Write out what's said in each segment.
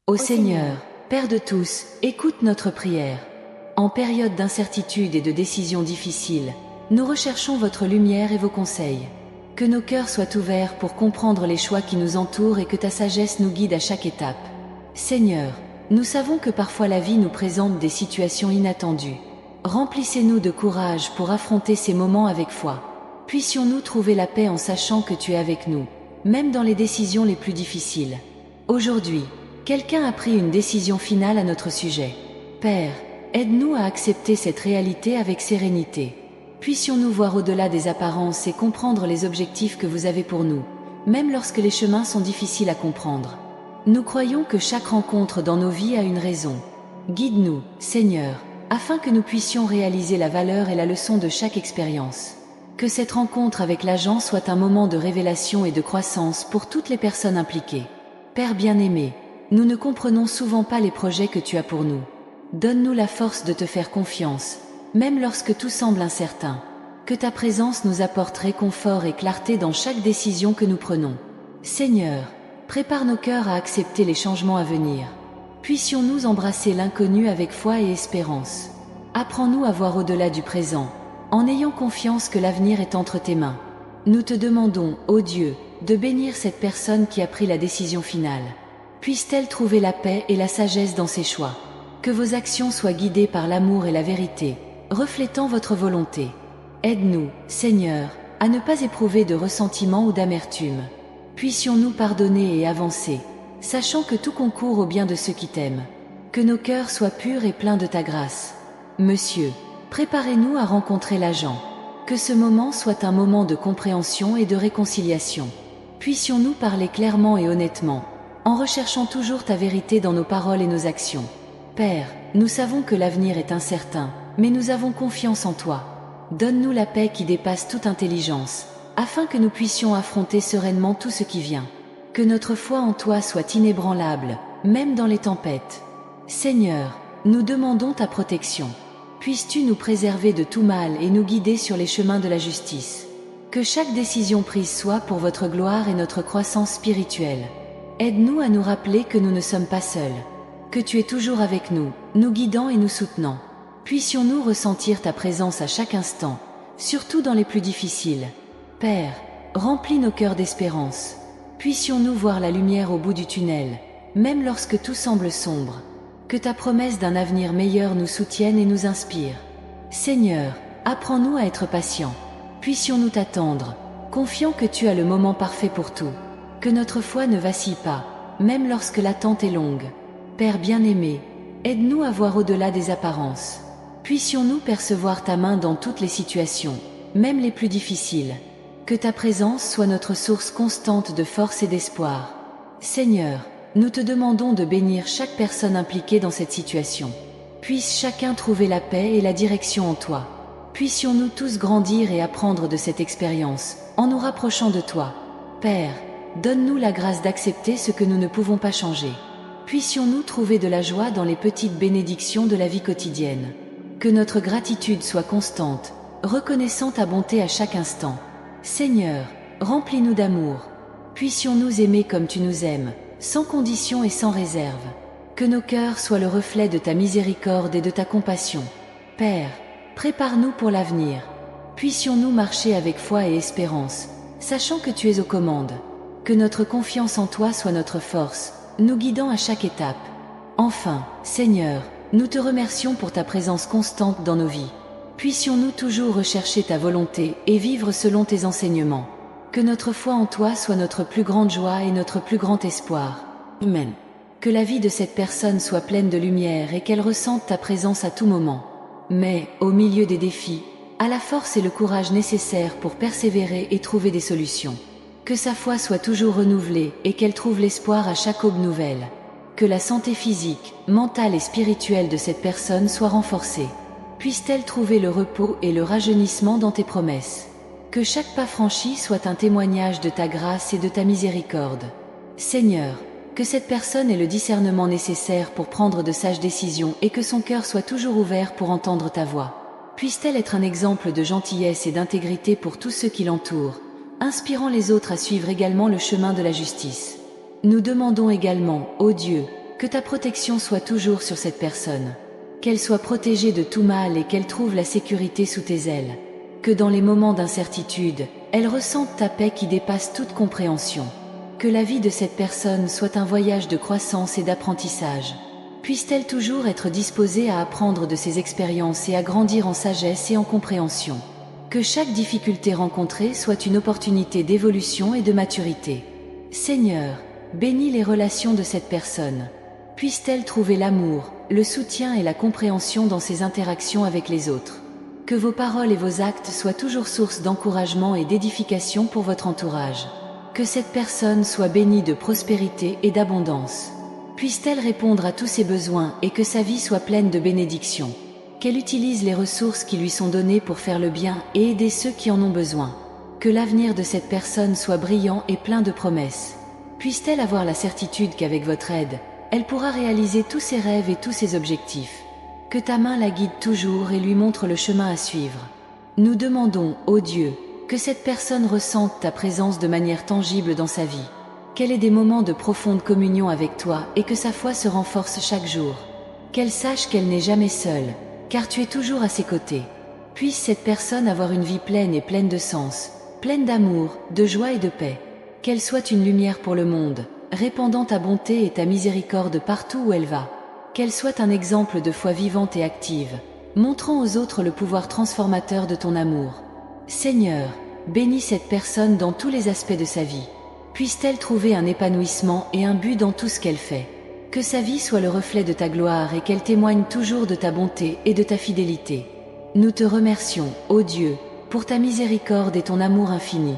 Ô Seigneur, Père de tous, écoute notre prière. En période d'incertitude et de décisions difficiles, nous recherchons votre lumière et vos conseils. Que nos cœurs soient ouverts pour comprendre les choix qui nous entourent et que ta sagesse nous guide à chaque étape. Seigneur, nous savons que parfois la vie nous présente des situations inattendues. Remplissez-nous de courage pour affronter ces moments avec foi. Puissions-nous trouver la paix en sachant que tu es avec nous, même dans les décisions les plus difficiles. Aujourd'hui, quelqu'un a pris une décision finale à notre sujet. Père, aide-nous à accepter cette réalité avec sérénité. Puissions-nous voir au-delà des apparences et comprendre les objectifs que vous avez pour nous, même lorsque les chemins sont difficiles à comprendre. Nous croyons que chaque rencontre dans nos vies a une raison. Guide-nous, Seigneur, afin que nous puissions réaliser la valeur et la leçon de chaque expérience. Que cette rencontre avec l'agent soit un moment de révélation et de croissance pour toutes les personnes impliquées. Père bien-aimé, nous ne comprenons souvent pas les projets que tu as pour nous. Donne-nous la force de te faire confiance, même lorsque tout semble incertain. Que ta présence nous apporte réconfort et clarté dans chaque décision que nous prenons. Seigneur, prépare nos cœurs à accepter les changements à venir. Puissions-nous embrasser l'inconnu avec foi et espérance. Apprends-nous à voir au-delà du présent, en ayant confiance que l'avenir est entre tes mains. Nous te demandons, ô Dieu, de bénir cette personne qui a pris la décision finale. Puisse-t-elle trouver la paix et la sagesse dans ses choix. Que vos actions soient guidées par l'amour et la vérité, reflétant votre volonté. Aide-nous, Seigneur, à ne pas éprouver de ressentiment ou d'amertume. Puissions-nous pardonner et avancer, sachant que tout concourt au bien de ceux qui t'aiment. Que nos cœurs soient purs et pleins de ta grâce. Monsieur, préparez-nous à rencontrer l'agent. Que ce moment soit un moment de compréhension et de réconciliation. Puissions-nous parler clairement et honnêtement, en recherchant toujours ta vérité dans nos paroles et nos actions. Père, nous savons que l'avenir est incertain, mais nous avons confiance en toi. Donne-nous la paix qui dépasse toute intelligence, afin que nous puissions affronter sereinement tout ce qui vient. Que notre foi en toi soit inébranlable, même dans les tempêtes. Seigneur, nous demandons ta protection. Puisses-tu nous préserver de tout mal et nous guider sur les chemins de la justice. Que chaque décision prise soit pour votre gloire et notre croissance spirituelle. Aide-nous à nous rappeler que nous ne sommes pas seuls, que tu es toujours avec nous, nous guidant et nous soutenant. Puissions-nous ressentir ta présence à chaque instant, surtout dans les plus difficiles. Père, remplis nos cœurs d'espérance. Puissions-nous voir la lumière au bout du tunnel, même lorsque tout semble sombre. Que ta promesse d'un avenir meilleur nous soutienne et nous inspire. Seigneur, apprends-nous à être patients. Puissions-nous t'attendre, confiant que tu as le moment parfait pour tout. Que notre foi ne vacille pas, même lorsque l'attente est longue. Père bien-aimé, aide-nous à voir au-delà des apparences. Puissions-nous percevoir ta main dans toutes les situations, même les plus difficiles. Que ta présence soit notre source constante de force et d'espoir. Seigneur, nous te demandons de bénir chaque personne impliquée dans cette situation. Puisse chacun trouver la paix et la direction en toi. Puissions-nous tous grandir et apprendre de cette expérience, en nous rapprochant de toi. Père, donne-nous la grâce d'accepter ce que nous ne pouvons pas changer. Puissions-nous trouver de la joie dans les petites bénédictions de la vie quotidienne. Que notre gratitude soit constante, reconnaissant ta bonté à chaque instant. Seigneur, remplis-nous d'amour. Puissions-nous aimer comme tu nous aimes, sans condition et sans réserve. Que nos cœurs soient le reflet de ta miséricorde et de ta compassion. Père, prépare-nous pour l'avenir. Puissions-nous marcher avec foi et espérance, sachant que tu es aux commandes. Que notre confiance en toi soit notre force, nous guidant à chaque étape. Enfin, Seigneur, nous te remercions pour ta présence constante dans nos vies. Puissions-nous toujours rechercher ta volonté et vivre selon tes enseignements. Que notre foi en toi soit notre plus grande joie et notre plus grand espoir. Amen. Que la vie de cette personne soit pleine de lumière et qu'elle ressente ta présence à tout moment. Mais, au milieu des défis, à la force et le courage nécessaires pour persévérer et trouver des solutions. Que sa foi soit toujours renouvelée et qu'elle trouve l'espoir à chaque aube nouvelle. Que la santé physique, mentale et spirituelle de cette personne soit renforcée. Puisse-t-elle trouver le repos et le rajeunissement dans tes promesses. Que chaque pas franchi soit un témoignage de ta grâce et de ta miséricorde. Seigneur, que cette personne ait le discernement nécessaire pour prendre de sages décisions et que son cœur soit toujours ouvert pour entendre ta voix. Puisse-t-elle être un exemple de gentillesse et d'intégrité pour tous ceux qui l'entourent, inspirant les autres à suivre également le chemin de la justice. Nous demandons également, ô Dieu, que ta protection soit toujours sur cette personne. Qu'elle soit protégée de tout mal et qu'elle trouve la sécurité sous tes ailes. Que dans les moments d'incertitude, elle ressente ta paix qui dépasse toute compréhension. Que la vie de cette personne soit un voyage de croissance et d'apprentissage. Puisse-t-elle toujours être disposée à apprendre de ses expériences et à grandir en sagesse et en compréhension. Que chaque difficulté rencontrée soit une opportunité d'évolution et de maturité. Seigneur, bénis les relations de cette personne. Puisse-t-elle trouver l'amour, le soutien et la compréhension dans ses interactions avec les autres. Que vos paroles et vos actes soient toujours source d'encouragement et d'édification pour votre entourage. Que cette personne soit bénie de prospérité et d'abondance. Puisse-t-elle répondre à tous ses besoins et que sa vie soit pleine de bénédictions. Qu'elle utilise les ressources qui lui sont données pour faire le bien et aider ceux qui en ont besoin. Que l'avenir de cette personne soit brillant et plein de promesses. Puisse-t-elle avoir la certitude qu'avec votre aide, elle pourra réaliser tous ses rêves et tous ses objectifs. Que ta main la guide toujours et lui montre le chemin à suivre. Nous demandons, ô Dieu, que cette personne ressente ta présence de manière tangible dans sa vie. Qu'elle ait des moments de profonde communion avec toi et que sa foi se renforce chaque jour. Qu'elle sache qu'elle n'est jamais seule, car tu es toujours à ses côtés. Puisse cette personne avoir une vie pleine et pleine de sens, pleine d'amour, de joie et de paix. Qu'elle soit une lumière pour le monde, répandant ta bonté et ta miséricorde partout où elle va. Qu'elle soit un exemple de foi vivante et active, montrant aux autres le pouvoir transformateur de ton amour. Seigneur, bénis cette personne dans tous les aspects de sa vie. Puisse-t-elle trouver un épanouissement et un but dans tout ce qu'elle fait. Que sa vie soit le reflet de ta gloire et qu'elle témoigne toujours de ta bonté et de ta fidélité. Nous te remercions, ô Dieu, pour ta miséricorde et ton amour infini.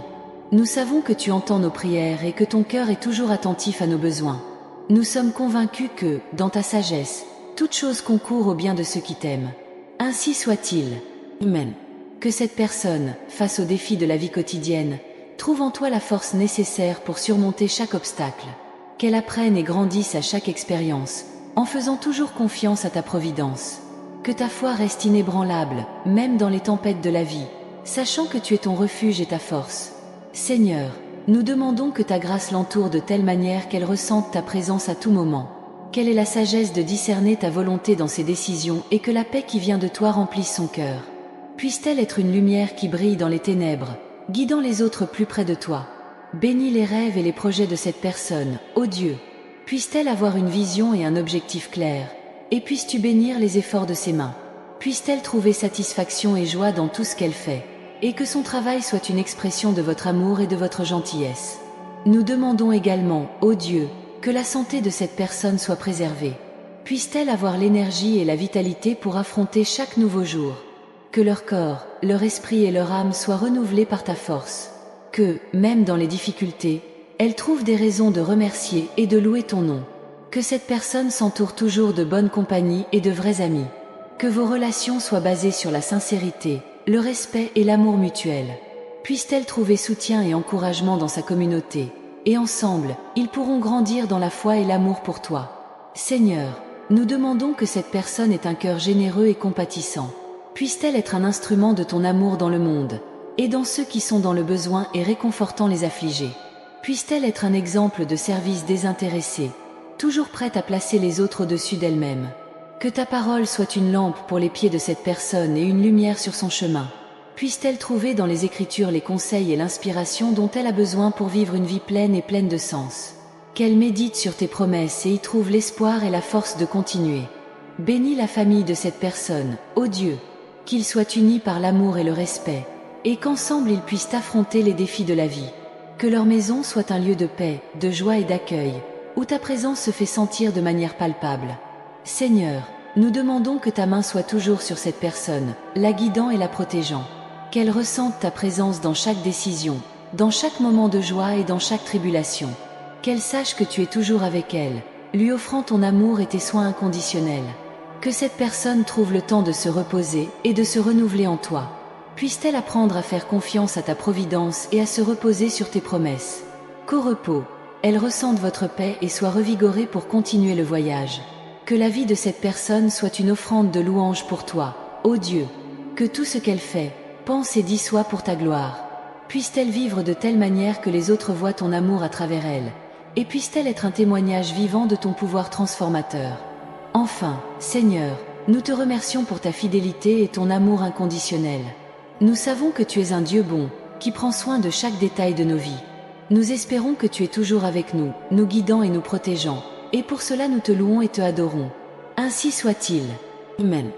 Nous savons que tu entends nos prières et que ton cœur est toujours attentif à nos besoins. Nous sommes convaincus que, dans ta sagesse, toute chose concourt au bien de ceux qui t'aiment. Ainsi soit-il. Amen. Que cette personne, face aux défis de la vie quotidienne, trouve en toi la force nécessaire pour surmonter chaque obstacle. Qu'elle apprenne et grandisse à chaque expérience, en faisant toujours confiance à ta providence. Que ta foi reste inébranlable, même dans les tempêtes de la vie, sachant que tu es ton refuge et ta force. Seigneur, nous demandons que ta grâce l'entoure de telle manière qu'elle ressente ta présence à tout moment. Qu'elle ait la sagesse de discerner ta volonté dans ses décisions et que la paix qui vient de toi remplisse son cœur. Puisse-t-elle être une lumière qui brille dans les ténèbres, guidant les autres plus près de toi. Bénis les rêves et les projets de cette personne, ô Dieu. Puisse-t-elle avoir une vision et un objectif clair, et puisses-tu bénir les efforts de ses mains. Puisse-t-elle trouver satisfaction et joie dans tout ce qu'elle fait, et que son travail soit une expression de votre amour et de votre gentillesse. Nous demandons également, ô Dieu, que la santé de cette personne soit préservée. Puisse-t-elle avoir l'énergie et la vitalité pour affronter chaque nouveau jour. Que leur corps, leur esprit et leur âme soient renouvelés par ta force. Que, même dans les difficultés, elle trouve des raisons de remercier et de louer ton nom. Que cette personne s'entoure toujours de bonne compagnie et de vrais amis. Que vos relations soient basées sur la sincérité, le respect et l'amour mutuel. Puisse-t-elle trouver soutien et encouragement dans sa communauté, et ensemble, ils pourront grandir dans la foi et l'amour pour toi. Seigneur, nous demandons que cette personne ait un cœur généreux et compatissant. Puisse-t-elle être un instrument de ton amour dans le monde, aidant ceux qui sont dans le besoin et réconfortant les affligés. Puisse-t-elle être un exemple de service désintéressé, toujours prête à placer les autres au-dessus d'elle-même. Que ta parole soit une lampe pour les pieds de cette personne et une lumière sur son chemin. Puisse-t-elle trouver dans les Écritures les conseils et l'inspiration dont elle a besoin pour vivre une vie pleine et pleine de sens. Qu'elle médite sur tes promesses et y trouve l'espoir et la force de continuer. Bénis la famille de cette personne, ô Dieu, qu'ils soient unis par l'amour et le respect, et qu'ensemble ils puissent affronter les défis de la vie. Que leur maison soit un lieu de paix, de joie et d'accueil, où ta présence se fait sentir de manière palpable. Seigneur, nous demandons que ta main soit toujours sur cette personne, la guidant et la protégeant. Qu'elle ressente ta présence dans chaque décision, dans chaque moment de joie et dans chaque tribulation. Qu'elle sache que tu es toujours avec elle, lui offrant ton amour et tes soins inconditionnels. Que cette personne trouve le temps de se reposer et de se renouveler en toi. Puisse-t-elle apprendre à faire confiance à ta providence et à se reposer sur tes promesses. Qu'au repos, elle ressente votre paix et soit revigorée pour continuer le voyage. Que la vie de cette personne soit une offrande de louange pour toi, ô Dieu. Que tout ce qu'elle fait, pense et dit soit pour ta gloire. Puisse-t-elle vivre de telle manière que les autres voient ton amour à travers elle, et puisse-t-elle être un témoignage vivant de ton pouvoir transformateur. Enfin, Seigneur, nous te remercions pour ta fidélité et ton amour inconditionnel. Nous savons que tu es un Dieu bon, qui prend soin de chaque détail de nos vies. Nous espérons que tu es toujours avec nous, nous guidant et nous protégeant, et pour cela nous te louons et te adorons. Ainsi soit-il. Amen.